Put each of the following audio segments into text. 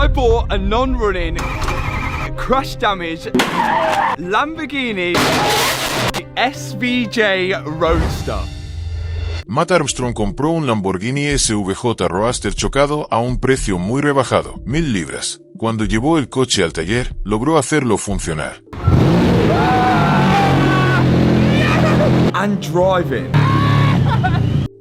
I bought a non-running, crash damage Lamborghini SVJ Roadster. Matt Armstrong compró un Lamborghini SVJ Roadster chocado a un precio muy rebajado, 1,000 libras. Cuando llevó el coche al taller, logró hacerlo funcionar. And driving.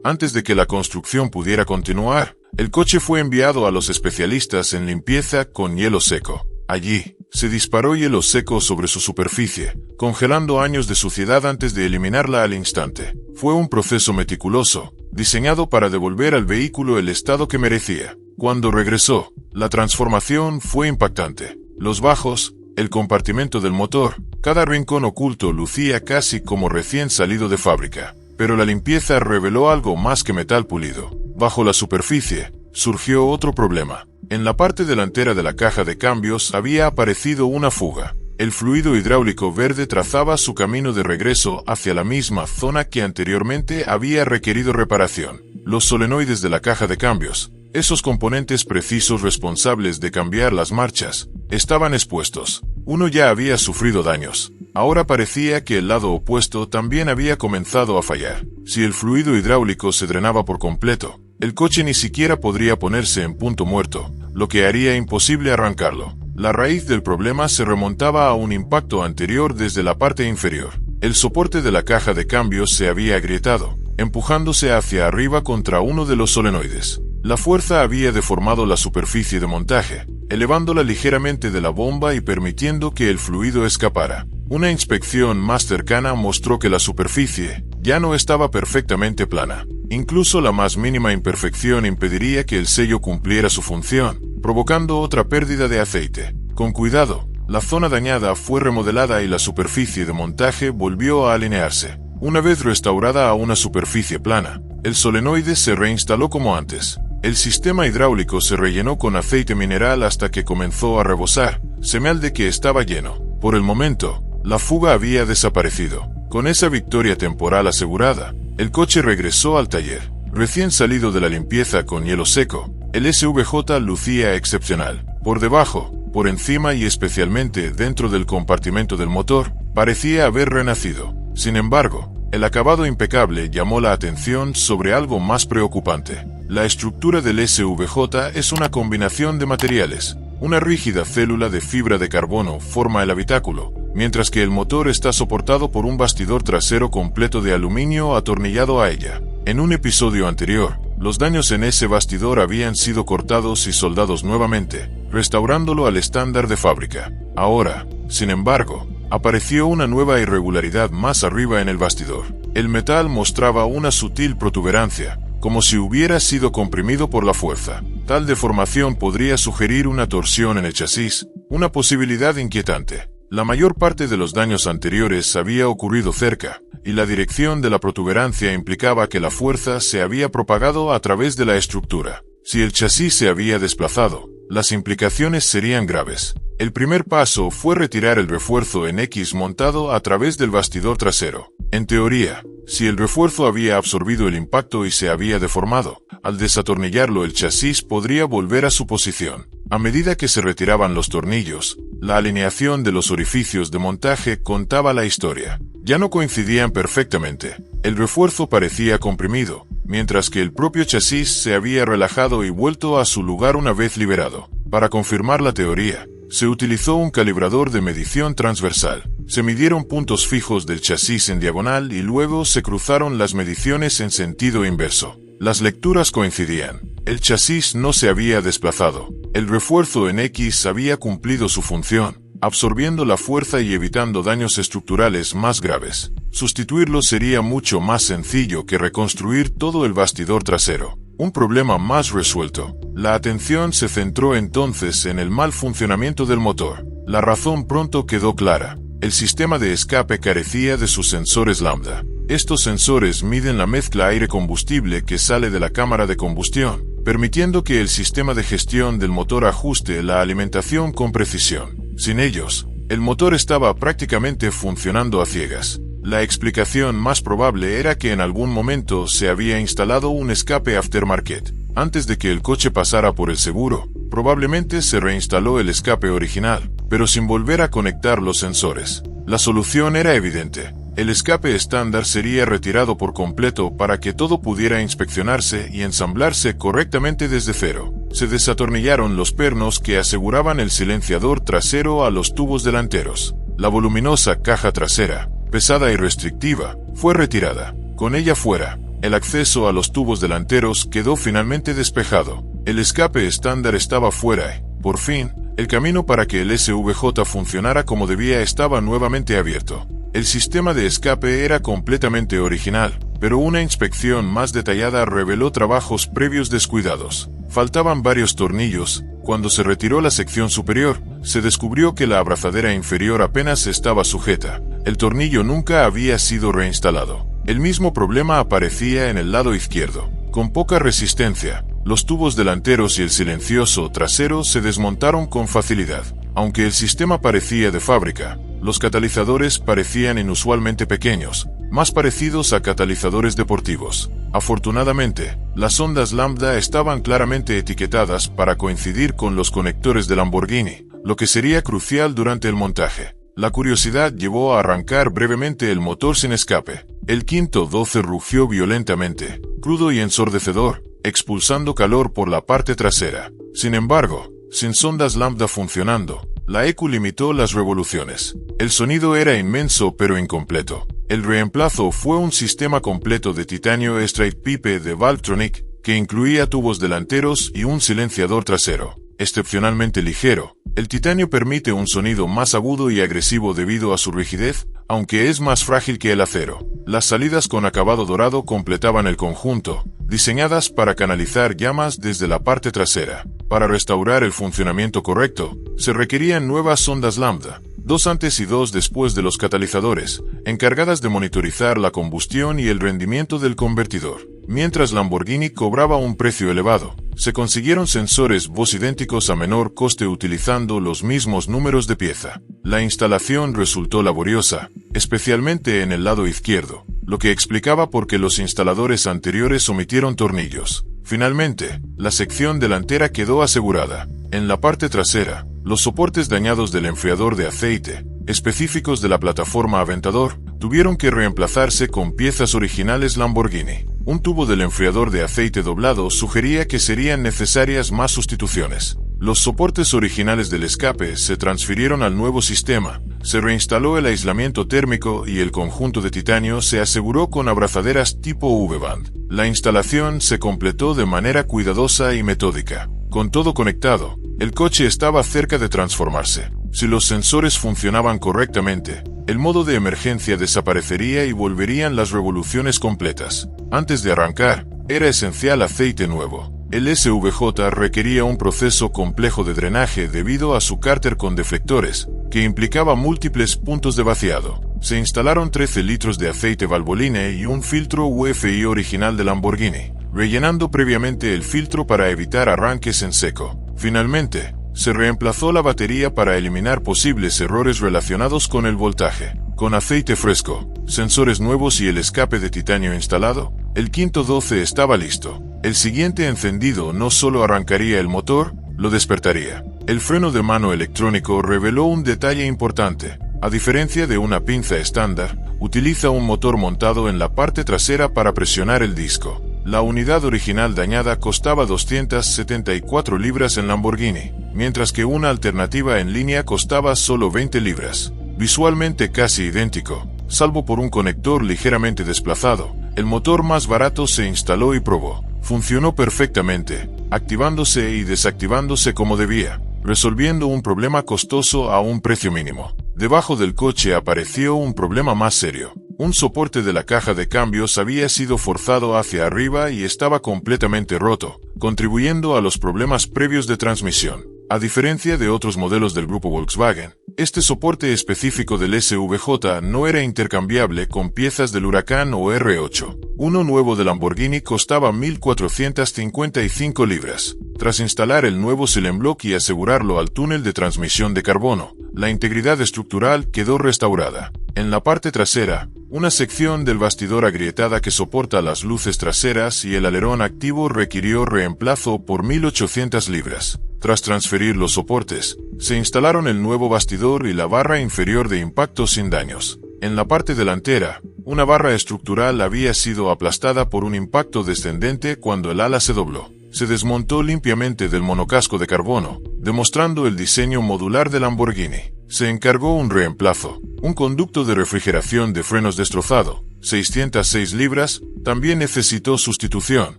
Antes de que la construcción pudiera continuar, el coche fue enviado a los especialistas en limpieza con hielo seco. Allí, se disparó hielo seco sobre su superficie, congelando años de suciedad antes de eliminarla al instante. Fue un proceso meticuloso, diseñado para devolver al vehículo el estado que merecía. Cuando regresó, la transformación fue impactante. Los bajos, el compartimento del motor, cada rincón oculto lucía casi como recién salido de fábrica. Pero la limpieza reveló algo más que metal pulido. Bajo la superficie, surgió otro problema. En la parte delantera de la caja de cambios había aparecido una fuga. El fluido hidráulico verde trazaba su camino de regreso hacia la misma zona que anteriormente había requerido reparación. Los solenoides de la caja de cambios, esos componentes precisos responsables de cambiar las marchas, estaban expuestos. Uno ya había sufrido daños. Ahora parecía que el lado opuesto también había comenzado a fallar. Si el fluido hidráulico se drenaba por completo, el coche ni siquiera podría ponerse en punto muerto, lo que haría imposible arrancarlo. La raíz del problema se remontaba a un impacto anterior desde la parte inferior. El soporte de la caja de cambios se había agrietado, empujándose hacia arriba contra uno de los solenoides. La fuerza había deformado la superficie de montaje, elevándola ligeramente de la bomba y permitiendo que el fluido escapara. Una inspección más cercana mostró que la superficie ya no estaba perfectamente plana. Incluso la más mínima imperfección impediría que el sello cumpliera su función, provocando otra pérdida de aceite. Con cuidado, la zona dañada fue remodelada y la superficie de montaje volvió a alinearse. Una vez restaurada a una superficie plana, el solenoide se reinstaló como antes. El sistema hidráulico se rellenó con aceite mineral hasta que comenzó a rebosar, señal de que estaba lleno. Por el momento, la fuga había desaparecido. Con esa victoria temporal asegurada, el coche regresó al taller. Recién salido de la limpieza con hielo seco, el SVJ lucía excepcional. Por debajo, por encima y especialmente dentro del compartimento del motor, parecía haber renacido. Sin embargo, el acabado impecable llamó la atención sobre algo más preocupante. La estructura del SVJ es una combinación de materiales. Una rígida célula de fibra de carbono forma el habitáculo, mientras que el motor está soportado por un bastidor trasero completo de aluminio atornillado a ella. En un episodio anterior, los daños en ese bastidor habían sido cortados y soldados nuevamente, restaurándolo al estándar de fábrica. Ahora, sin embargo, apareció una nueva irregularidad más arriba en el bastidor. El metal mostraba una sutil protuberancia, como si hubiera sido comprimido por la fuerza. Tal deformación podría sugerir una torsión en el chasis, una posibilidad inquietante. La mayor parte de los daños anteriores había ocurrido cerca, y la dirección de la protuberancia implicaba que la fuerza se había propagado a través de la estructura. Si el chasis se había desplazado, las implicaciones serían graves. El primer paso fue retirar el refuerzo en X montado a través del bastidor trasero. En teoría, si el refuerzo había absorbido el impacto y se había deformado, al desatornillarlo el chasis podría volver a su posición. A medida que se retiraban los tornillos, la alineación de los orificios de montaje contaba la historia. Ya no coincidían perfectamente. El refuerzo parecía comprimido, mientras que el propio chasis se había relajado y vuelto a su lugar una vez liberado. Para confirmar la teoría, se utilizó un calibrador de medición transversal. Se midieron puntos fijos del chasis en diagonal y luego se cruzaron las mediciones en sentido inverso. Las lecturas coincidían. El chasis no se había desplazado. El refuerzo en X había cumplido su función, absorbiendo la fuerza y evitando daños estructurales más graves. Sustituirlo sería mucho más sencillo que reconstruir todo el bastidor trasero. Un problema más resuelto. La atención se centró entonces en el mal funcionamiento del motor. La razón pronto quedó clara. El sistema de escape carecía de sus sensores lambda. Estos sensores miden la mezcla aire-combustible que sale de la cámara de combustión, permitiendo que el sistema de gestión del motor ajuste la alimentación con precisión. Sin ellos, el motor estaba prácticamente funcionando a ciegas. La explicación más probable era que en algún momento se había instalado un escape aftermarket, antes de que el coche pasara por el seguro, Probablemente se reinstaló el escape original, pero sin volver a conectar los sensores. La solución era evidente. El escape estándar sería retirado por completo para que todo pudiera inspeccionarse y ensamblarse correctamente desde cero. Se desatornillaron los pernos que aseguraban el silenciador trasero a los tubos delanteros. La voluminosa caja trasera, pesada y restrictiva, fue retirada. Con ella fuera, el acceso a los tubos delanteros quedó finalmente despejado. El escape estándar estaba fuera y, por fin, el camino para que el SVJ funcionara como debía estaba nuevamente abierto. El sistema de escape era completamente original, pero una inspección más detallada reveló trabajos previos descuidados. Faltaban varios tornillos. Cuando se retiró la sección superior, se descubrió que la abrazadera inferior apenas estaba sujeta. El tornillo nunca había sido reinstalado. El mismo problema aparecía en el lado izquierdo. Con poca resistencia, los tubos delanteros y el silencioso trasero se desmontaron con facilidad. Aunque el sistema parecía de fábrica, los catalizadores parecían inusualmente pequeños, más parecidos a catalizadores deportivos. Afortunadamente, las ondas lambda estaban claramente etiquetadas para coincidir con los conectores de Lamborghini, lo que sería crucial durante el montaje. La curiosidad llevó a arrancar brevemente el motor sin escape. El 512 rugió violentamente, crudo y ensordecedor, expulsando calor por la parte trasera. Sin embargo, sin sondas lambda funcionando, la ECU limitó las revoluciones. El sonido era inmenso pero incompleto. El reemplazo fue un sistema completo de titanio straight pipe de Valvetronic, que incluía tubos delanteros y un silenciador trasero. Excepcionalmente ligero, el titanio permite un sonido más agudo y agresivo debido a su rigidez, aunque es más frágil que el acero. Las salidas con acabado dorado completaban el conjunto, diseñadas para canalizar llamas desde la parte trasera. Para restaurar el funcionamiento correcto, se requerían nuevas sondas lambda, 2 antes y 2 después de los catalizadores, encargadas de monitorizar la combustión y el rendimiento del convertidor. Mientras Lamborghini cobraba un precio elevado, se consiguieron sensores Bosch idénticos a menor coste utilizando los mismos números de pieza. La instalación resultó laboriosa, especialmente en el lado izquierdo, lo que explicaba por qué los instaladores anteriores omitieron tornillos. Finalmente, la sección delantera quedó asegurada. En la parte trasera, los soportes dañados del enfriador de aceite, específicos de la plataforma Aventador, tuvieron que reemplazarse con piezas originales Lamborghini. Un tubo del enfriador de aceite doblado sugería que serían necesarias más sustituciones. Los soportes originales del escape se transfirieron al nuevo sistema, se reinstaló el aislamiento térmico y el conjunto de titanio se aseguró con abrazaderas tipo V-band. La instalación se completó de manera cuidadosa y metódica. Con todo conectado, el coche estaba cerca de transformarse. Si los sensores funcionaban correctamente, el modo de emergencia desaparecería y volverían las revoluciones completas. Antes de arrancar, era esencial aceite nuevo. El SVJ requería un proceso complejo de drenaje debido a su cárter con deflectores, que implicaba múltiples puntos de vaciado. Se instalaron 13 litros de aceite Valvoline y un filtro UFI original de Lamborghini, rellenando previamente el filtro para evitar arranques en seco. Finalmente, se reemplazó la batería para eliminar posibles errores relacionados con el voltaje. Con aceite fresco, sensores nuevos y el escape de titanio instalado, el 512 estaba listo. El siguiente encendido no solo arrancaría el motor, lo despertaría. El freno de mano electrónico reveló un detalle importante. A diferencia de una pinza estándar, utiliza un motor montado en la parte trasera para presionar el disco. La unidad original dañada costaba 274 libras en Lamborghini, mientras que una alternativa en línea costaba solo 20 libras. Visualmente casi idéntico, salvo por un conector ligeramente desplazado, el motor más barato se instaló y probó. Funcionó perfectamente, activándose y desactivándose como debía, resolviendo un problema costoso a un precio mínimo. Debajo del coche apareció un problema más serio. Un soporte de la caja de cambios había sido forzado hacia arriba y estaba completamente roto, contribuyendo a los problemas previos de transmisión. A diferencia de otros modelos del grupo Volkswagen, este soporte específico del SVJ no era intercambiable con piezas del Huracán o R8. Uno nuevo de Lamborghini costaba 1.455 libras. Tras instalar el nuevo Silent-Block y asegurarlo al túnel de transmisión de carbono, la integridad estructural quedó restaurada. En la parte trasera, una sección del bastidor agrietada que soporta las luces traseras y el alerón activo requirió reemplazo por 1.800 libras. Tras transferir los soportes, se instalaron el nuevo bastidor y la barra inferior de impacto sin daños. En la parte delantera, una barra estructural había sido aplastada por un impacto descendente cuando el ala se dobló. Se desmontó limpiamente del monocasco de carbono, demostrando el diseño modular del Lamborghini. Se encargó un reemplazo. Un conducto de refrigeración de frenos destrozado, 606 libras, también necesitó sustitución,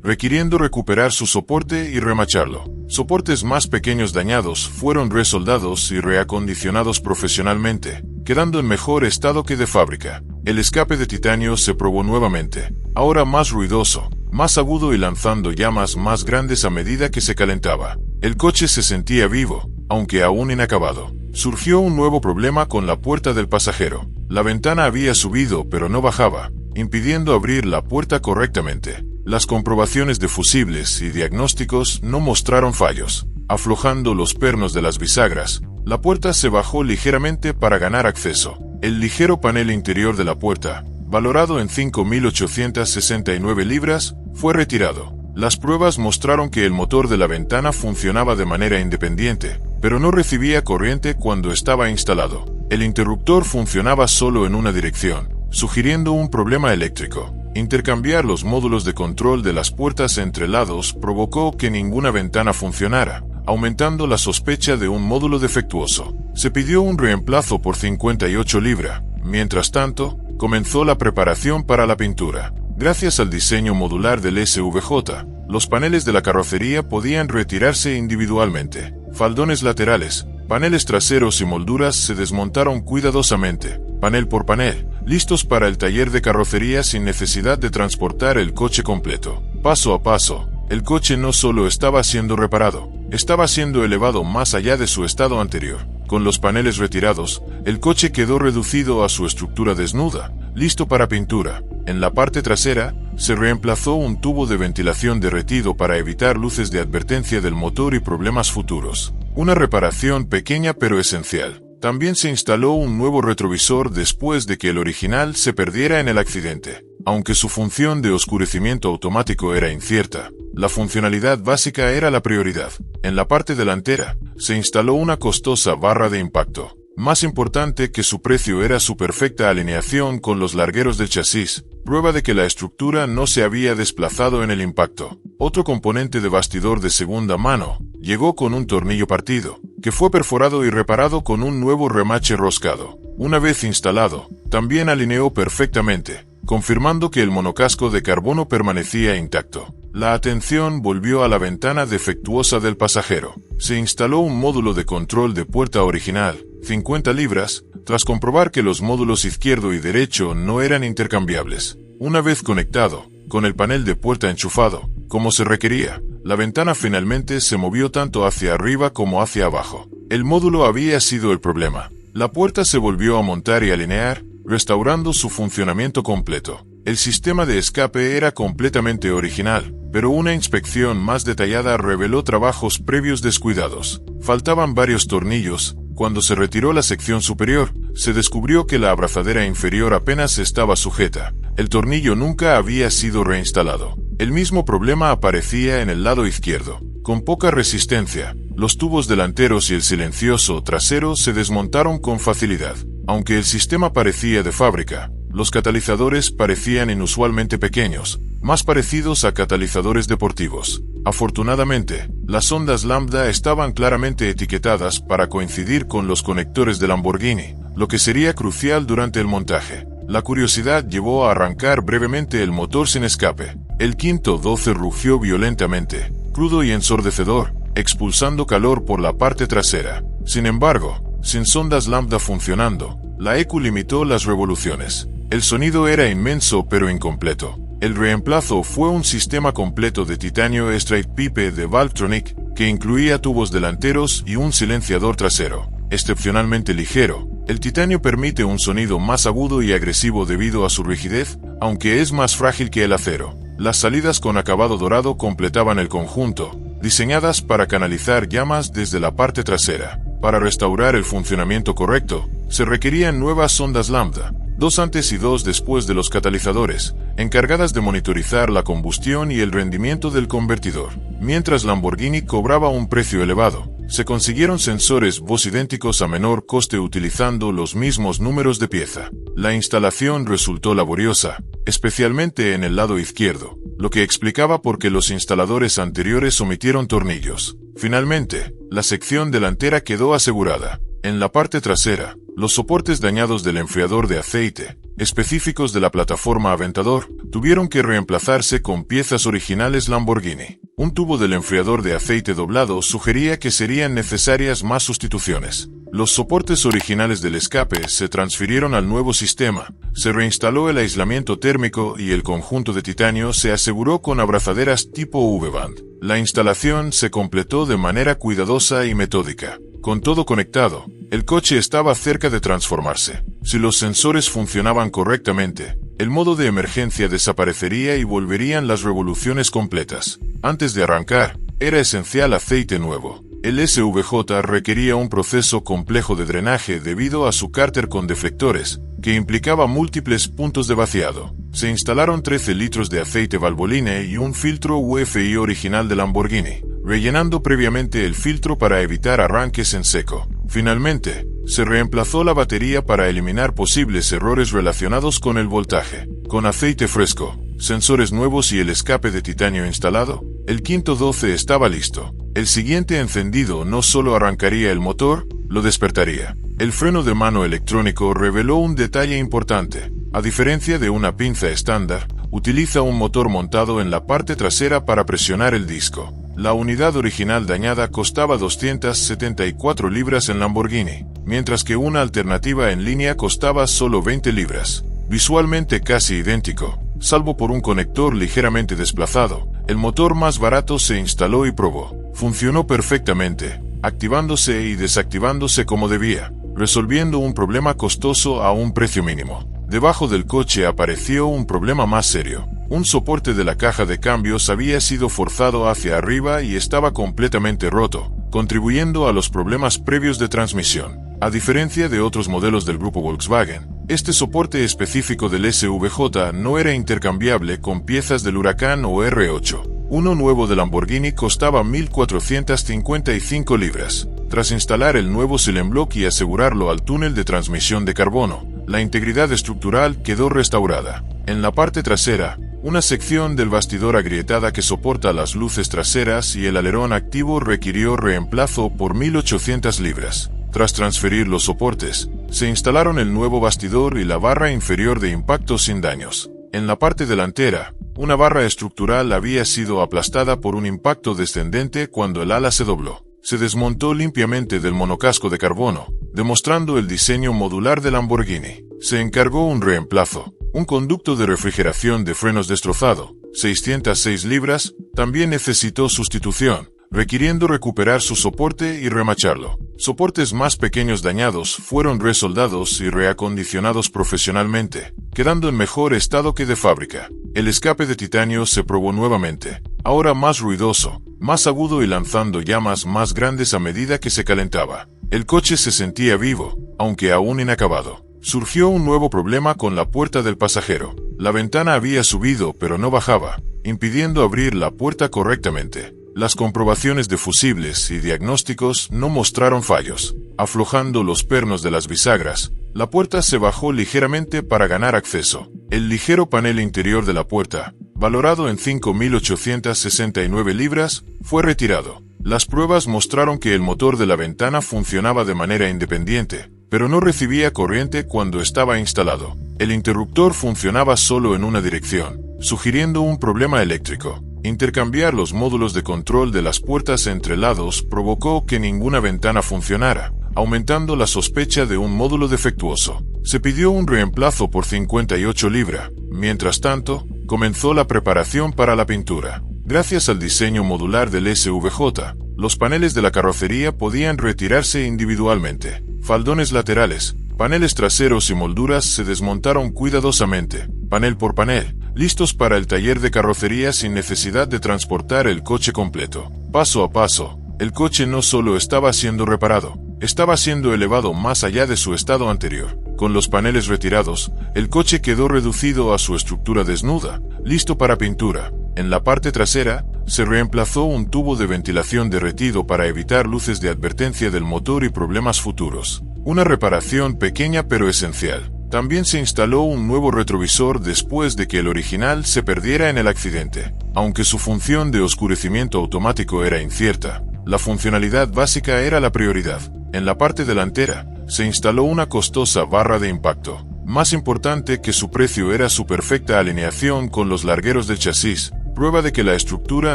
requiriendo recuperar su soporte y remacharlo. Soportes más pequeños dañados fueron resoldados y reacondicionados profesionalmente, quedando en mejor estado que de fábrica. El escape de titanio se probó nuevamente, ahora más ruidoso, más agudo y lanzando llamas más grandes a medida que se calentaba. El coche se sentía vivo, aunque aún inacabado. Surgió un nuevo problema con la puerta del pasajero. La ventana había subido pero no bajaba, impidiendo abrir la puerta correctamente. Las comprobaciones de fusibles y diagnósticos no mostraron fallos. Aflojando los pernos de las bisagras, la puerta se bajó ligeramente para ganar acceso. El ligero panel interior de la puerta, valorado en 5.869 libras, fue retirado. Las pruebas mostraron que el motor de la ventana funcionaba de manera independiente, pero no recibía corriente cuando estaba instalado. El interruptor funcionaba solo en una dirección, sugiriendo un problema eléctrico. Intercambiar los módulos de control de las puertas entre lados provocó que ninguna ventana funcionara, aumentando la sospecha de un módulo defectuoso. Se pidió un reemplazo por 58 libras. Mientras tanto, comenzó la preparación para la pintura. Gracias al diseño modular del SVJ, los paneles de la carrocería podían retirarse individualmente. Faldones laterales, paneles traseros y molduras se desmontaron cuidadosamente, panel por panel, listos para el taller de carrocería sin necesidad de transportar el coche completo. Paso a paso, el coche no solo estaba siendo reparado, estaba siendo elevado más allá de su estado anterior. Con los paneles retirados, el coche quedó reducido a su estructura desnuda, listo para pintura. En la parte trasera, se reemplazó un tubo de ventilación derretido para evitar luces de advertencia del motor y problemas futuros. Una reparación pequeña pero esencial. También se instaló un nuevo retrovisor después de que el original se perdiera en el accidente. Aunque su función de oscurecimiento automático era incierta, la funcionalidad básica era la prioridad. En la parte delantera, se instaló una costosa barra de impacto. Más importante que su precio era su perfecta alineación con los largueros del chasis, prueba de que la estructura no se había desplazado en el impacto. Otro componente de bastidor de segunda mano llegó con un tornillo partido, que fue perforado y reparado con un nuevo remache roscado. Una vez instalado, también alineó perfectamente, confirmando que el monocasco de carbono permanecía intacto. La atención volvió a la ventana defectuosa del pasajero. Se instaló un módulo de control de puerta original, 50 libras, tras comprobar que los módulos izquierdo y derecho no eran intercambiables. Una vez conectado, con el panel de puerta enchufado, como se requería, la ventana finalmente se movió tanto hacia arriba como hacia abajo. El módulo había sido el problema. La puerta se volvió a montar y alinear, restaurando su funcionamiento completo. El sistema de escape era completamente original, pero una inspección más detallada reveló trabajos previos descuidados. Faltaban varios tornillos. Cuando se retiró la sección superior, se descubrió que la abrazadera inferior apenas estaba sujeta. El tornillo nunca había sido reinstalado. El mismo problema aparecía en el lado izquierdo. Con poca resistencia, los tubos delanteros y el silencioso trasero se desmontaron con facilidad. Aunque el sistema parecía de fábrica, los catalizadores parecían inusualmente pequeños, más parecidos a catalizadores deportivos. Afortunadamente, las ondas lambda estaban claramente etiquetadas para coincidir con los conectores del Lamborghini, lo que sería crucial durante el montaje. La curiosidad llevó a arrancar brevemente el motor sin escape. El quinto 12 rugió violentamente, crudo y ensordecedor, expulsando calor por la parte trasera. Sin embargo, sin sondas lambda funcionando, la ECU limitó las revoluciones. El sonido era inmenso pero incompleto. El reemplazo fue un sistema completo de titanio straight pipe de Valvetronic, que incluía tubos delanteros y un silenciador trasero. Excepcionalmente ligero, el titanio permite un sonido más agudo y agresivo debido a su rigidez, aunque es más frágil que el acero. Las salidas con acabado dorado completaban el conjunto, diseñadas para canalizar llamas desde la parte trasera. Para restaurar el funcionamiento correcto, se requerían nuevas sondas lambda, 2 antes y 2 después de los catalizadores, encargadas de monitorizar la combustión y el rendimiento del convertidor. Mientras Lamborghini cobraba un precio elevado, se consiguieron sensores voz idénticos a menor coste utilizando los mismos números de pieza. La instalación resultó laboriosa, especialmente en el lado izquierdo, lo que explicaba por qué los instaladores anteriores omitieron tornillos. Finalmente, la sección delantera quedó asegurada. En la parte trasera, los soportes dañados del enfriador de aceite, específicos de la plataforma Aventador, tuvieron que reemplazarse con piezas originales Lamborghini. Un tubo del enfriador de aceite doblado sugería que serían necesarias más sustituciones. Los soportes originales del escape se transfirieron al nuevo sistema, se reinstaló el aislamiento térmico y el conjunto de titanio se aseguró con abrazaderas tipo V-band. La instalación se completó de manera cuidadosa y metódica. Con todo conectado, el coche estaba cerca de transformarse. Si los sensores funcionaban correctamente, el modo de emergencia desaparecería y volverían las revoluciones completas. Antes de arrancar, era esencial aceite nuevo. El SVJ requería un proceso complejo de drenaje debido a su cárter con deflectores, que implicaba múltiples puntos de vaciado. Se instalaron 13 litros de aceite Valvoline y un filtro UFI original de Lamborghini, rellenando previamente el filtro para evitar arranques en seco. Finalmente, se reemplazó la batería para eliminar posibles errores relacionados con el voltaje. Con aceite fresco, sensores nuevos y el escape de titanio instalado, el quinto 12 estaba listo. El siguiente encendido no solo arrancaría el motor, lo despertaría. El freno de mano electrónico reveló un detalle importante. A diferencia de una pinza estándar, utiliza un motor montado en la parte trasera para presionar el disco. La unidad original dañada costaba 274 libras en Lamborghini, mientras que una alternativa en línea costaba solo 20 libras. Visualmente casi idéntico, salvo por un conector ligeramente desplazado, el motor más barato se instaló y probó. Funcionó perfectamente, activándose y desactivándose como debía, resolviendo un problema costoso a un precio mínimo. Debajo del coche apareció un problema más serio. Un soporte de la caja de cambios había sido forzado hacia arriba y estaba completamente roto, contribuyendo a los problemas previos de transmisión. A diferencia de otros modelos del grupo Volkswagen, este soporte específico del SVJ no era intercambiable con piezas del Huracán o R8. Uno nuevo de Lamborghini costaba 1.455 libras. Tras instalar el nuevo Silent-Block y asegurarlo al túnel de transmisión de carbono, la integridad estructural quedó restaurada. En la parte trasera, una sección del bastidor agrietada que soporta las luces traseras y el alerón activo requirió reemplazo por 1.800 libras. Tras transferir los soportes, se instalaron el nuevo bastidor y la barra inferior de impacto sin daños. En la parte delantera, una barra estructural había sido aplastada por un impacto descendente cuando el ala se dobló. Se desmontó limpiamente del monocasco de carbono, demostrando el diseño modular de Lamborghini. Se encargó un reemplazo. Un conducto de refrigeración de frenos destrozado, 606 libras, también necesitó sustitución, requiriendo recuperar su soporte y remacharlo. Soportes más pequeños dañados fueron resoldados y reacondicionados profesionalmente, quedando en mejor estado que de fábrica. El escape de titanio se probó nuevamente, ahora más ruidoso, más agudo y lanzando llamas más grandes a medida que se calentaba. El coche se sentía vivo, aunque aún inacabado. Surgió un nuevo problema con la puerta del pasajero. La ventana había subido pero no bajaba, impidiendo abrir la puerta correctamente. Las comprobaciones de fusibles y diagnósticos no mostraron fallos. Aflojando los pernos de las bisagras, la puerta se bajó ligeramente para ganar acceso. El ligero panel interior de la puerta, valorado en 5.869 libras, fue retirado. Las pruebas mostraron que el motor de la ventana funcionaba de manera independiente, pero no recibía corriente cuando estaba instalado. El interruptor funcionaba solo en una dirección, sugiriendo un problema eléctrico. Intercambiar los módulos de control de las puertas entre lados provocó que ninguna ventana funcionara, aumentando la sospecha de un módulo defectuoso. Se pidió un reemplazo por 58 libras. Mientras tanto, comenzó la preparación para la pintura. Gracias al diseño modular del SVJ, los paneles de la carrocería podían retirarse individualmente. Faldones laterales, paneles traseros y molduras se desmontaron cuidadosamente, panel por panel, listos para el taller de carrocería sin necesidad de transportar el coche completo. Paso a paso, el coche no solo estaba siendo reparado, estaba siendo elevado más allá de su estado anterior. Con los paneles retirados, el coche quedó reducido a su estructura desnuda, listo para pintura. En la parte trasera, se reemplazó un tubo de ventilación derretido para evitar luces de advertencia del motor y problemas futuros. Una reparación pequeña pero esencial. También se instaló un nuevo retrovisor después de que el original se perdiera en el accidente. Aunque su función de oscurecimiento automático era incierta, la funcionalidad básica era la prioridad. En la parte delantera, se instaló una costosa barra de impacto. Más importante que su precio era su perfecta alineación con los largueros del chasis, prueba de que la estructura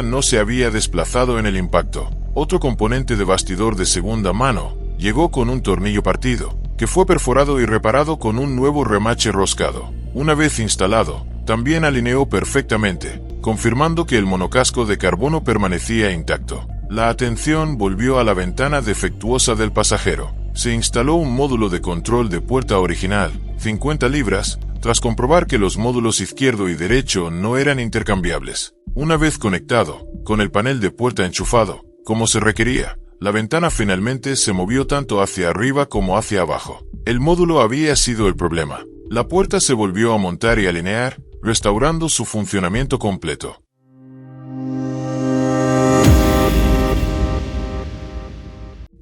no se había desplazado en el impacto. Otro componente de bastidor de segunda mano llegó con un tornillo partido, que fue perforado y reparado con un nuevo remache roscado. Una vez instalado, también alineó perfectamente, confirmando que el monocasco de carbono permanecía intacto. La atención volvió a la ventana defectuosa del pasajero. Se instaló un módulo de control de puerta original, 50 libras, tras comprobar que los módulos izquierdo y derecho no eran intercambiables. Una vez conectado, con el panel de puerta enchufado, como se requería, la ventana finalmente se movió tanto hacia arriba como hacia abajo. El módulo había sido el problema. La puerta se volvió a montar y alinear, restaurando su funcionamiento completo.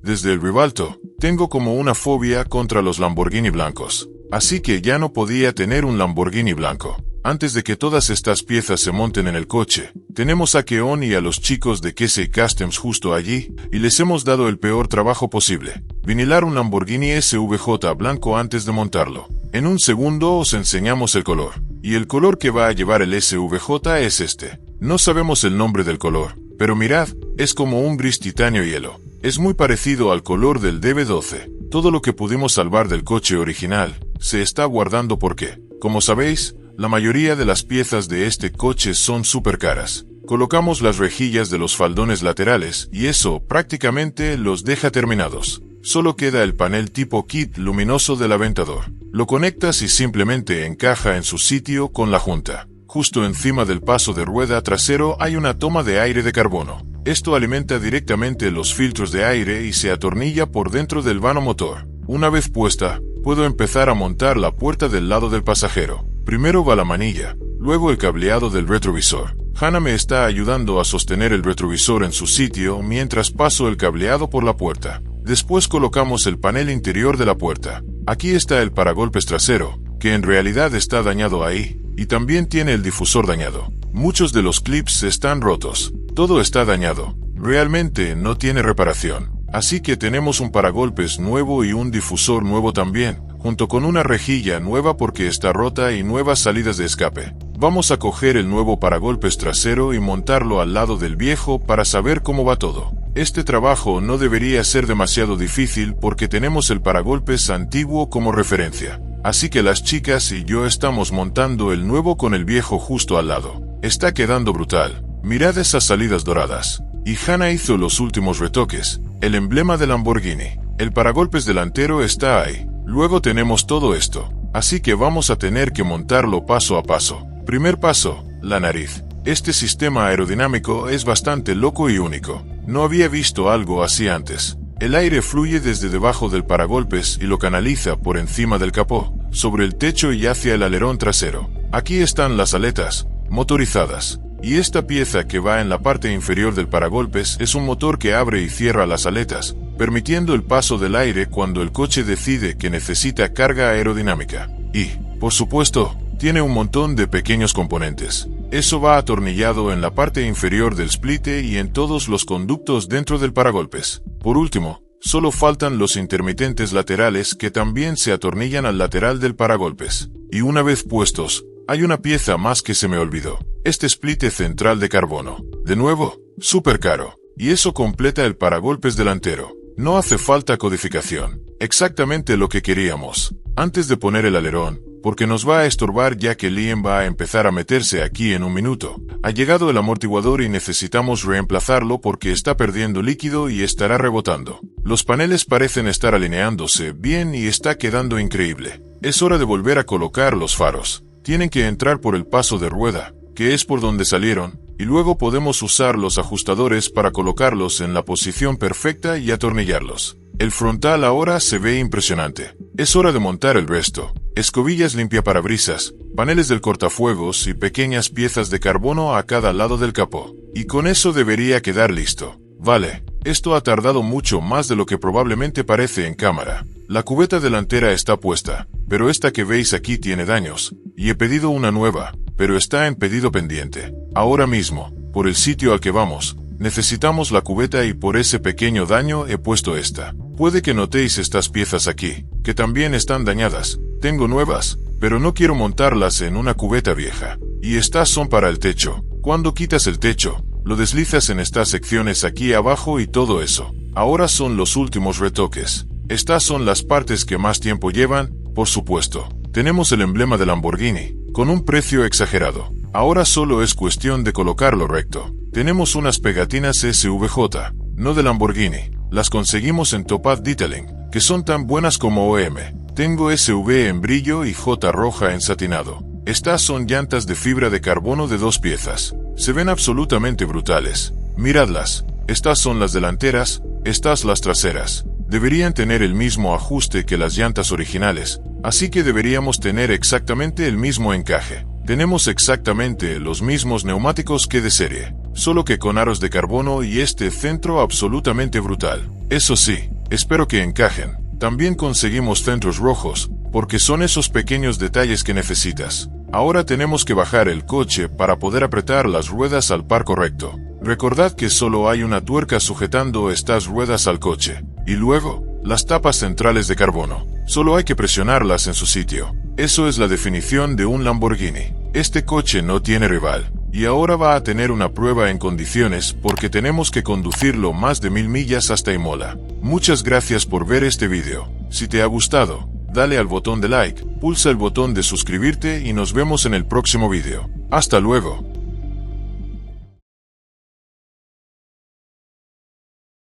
Desde el Rivalto, tengo como una fobia contra los Lamborghini blancos. Así que ya no podía tener un Lamborghini blanco. Antes de que todas estas piezas se monten en el coche, tenemos a Keon y a los chicos de Kesey Customs justo allí, y les hemos dado el peor trabajo posible: vinilar un Lamborghini SVJ blanco antes de montarlo. En un segundo os enseñamos el color. Y el color que va a llevar el SVJ es este. No sabemos el nombre del color, pero mirad, es como un gris titanio hielo. Es muy parecido al color del DB12. Todo lo que pudimos salvar del coche original se está guardando porque, como sabéis, la mayoría de las piezas de este coche son súper caras. Colocamos las rejillas de los faldones laterales y eso prácticamente los deja terminados. Solo queda el panel tipo kit luminoso del Aventador. Lo conectas y simplemente encaja en su sitio con la junta. Justo encima del paso de rueda trasero hay una toma de aire de carbono. Esto alimenta directamente los filtros de aire y se atornilla por dentro del vano motor. Una vez puesta, puedo empezar a montar la puerta del lado del pasajero. Primero va la manilla, luego el cableado del retrovisor. Hannah me está ayudando a sostener el retrovisor en su sitio mientras paso el cableado por la puerta. Después colocamos el panel interior de la puerta. Aquí está el paragolpes trasero, que en realidad está dañado ahí, y también tiene el difusor dañado. Muchos de los clips están rotos. Todo está dañado. Realmente no tiene reparación. Así que tenemos un paragolpes nuevo y un difusor nuevo también, junto con una rejilla nueva porque está rota y nuevas salidas de escape. Vamos a coger el nuevo paragolpes trasero y montarlo al lado del viejo para saber cómo va todo. Este trabajo no debería ser demasiado difícil porque tenemos el paragolpes antiguo como referencia. Así que las chicas y yo estamos montando el nuevo con el viejo justo al lado. Está quedando brutal. Mirad esas salidas doradas. Y Hannah hizo los últimos retoques. El emblema de Lamborghini. El paragolpes delantero está ahí. Luego tenemos todo esto. Así que vamos a tener que montarlo paso a paso. Primer paso, la nariz. Este sistema aerodinámico es bastante loco y único. No había visto algo así antes. El aire fluye desde debajo del paragolpes y lo canaliza por encima del capó, sobre el techo y hacia el alerón trasero. Aquí están las aletas, motorizadas. Y esta pieza que va en la parte inferior del paragolpes es un motor que abre y cierra las aletas, permitiendo el paso del aire cuando el coche decide que necesita carga aerodinámica. Y, por supuesto, tiene un montón de pequeños componentes. Eso va atornillado en la parte inferior del splitter y en todos los conductos dentro del paragolpes. Por último, solo faltan los intermitentes laterales que también se atornillan al lateral del paragolpes. Y una vez puestos, hay una pieza más que se me olvidó. Este splitter central de carbono. De nuevo, súper caro. Y eso completa el paragolpes delantero. No hace falta codificación. Exactamente lo que queríamos. Antes de poner el alerón, porque nos va a estorbar ya que Liam va a empezar a meterse aquí en un minuto. Ha llegado el amortiguador y necesitamos reemplazarlo porque está perdiendo líquido y estará rebotando. Los paneles parecen estar alineándose bien y está quedando increíble. Es hora de volver a colocar los faros. Tienen que entrar por el paso de rueda, que es por donde salieron, y luego podemos usar los ajustadores para colocarlos en la posición perfecta y atornillarlos. El frontal ahora se ve impresionante. Es hora de montar el resto. Escobillas limpiaparabrisas, paneles del cortafuegos y pequeñas piezas de carbono a cada lado del capó. Y con eso debería quedar listo. Vale, esto ha tardado mucho más de lo que probablemente parece en cámara. La cubeta delantera está puesta, pero esta que veis aquí tiene daños, y he pedido una nueva, pero está en pedido pendiente. Ahora mismo, por el sitio al que vamos, necesitamos la cubeta y por ese pequeño daño he puesto esta. Puede que notéis estas piezas aquí, que también están dañadas. Tengo nuevas, pero no quiero montarlas en una cubeta vieja. Y estas son para el techo. Cuando quitas el techo, lo deslizas en estas secciones aquí abajo y todo eso. Ahora son los últimos retoques. Estas son las partes que más tiempo llevan, por supuesto. Tenemos el emblema de Lamborghini, con un precio exagerado. Ahora solo es cuestión de colocarlo recto. Tenemos unas pegatinas SVJ, no de Lamborghini. Las conseguimos en Topaz Detailing, que son tan buenas como OM. Tengo SV en brillo y J roja en satinado. Estas son llantas de fibra de carbono de 2 piezas. Se ven absolutamente brutales. Miradlas. Estas son las delanteras, estas las traseras. Deberían tener el mismo ajuste que las llantas originales, así que deberíamos tener exactamente el mismo encaje. Tenemos exactamente los mismos neumáticos que de serie, solo que con aros de carbono y este centro absolutamente brutal. Eso sí, espero que encajen. También conseguimos centros rojos, porque son esos pequeños detalles que necesitas. Ahora tenemos que bajar el coche para poder apretar las ruedas al par correcto. Recordad que solo hay una tuerca sujetando estas ruedas al coche. Y luego, las tapas centrales de carbono. Solo hay que presionarlas en su sitio. Eso es la definición de un Lamborghini. Este coche no tiene rival. Y ahora va a tener una prueba en condiciones porque tenemos que conducirlo más de 1000 millas hasta Imola. Muchas gracias por ver este vídeo. Si te ha gustado, dale al botón de like, pulsa el botón de suscribirte y nos vemos en el próximo vídeo. Hasta luego.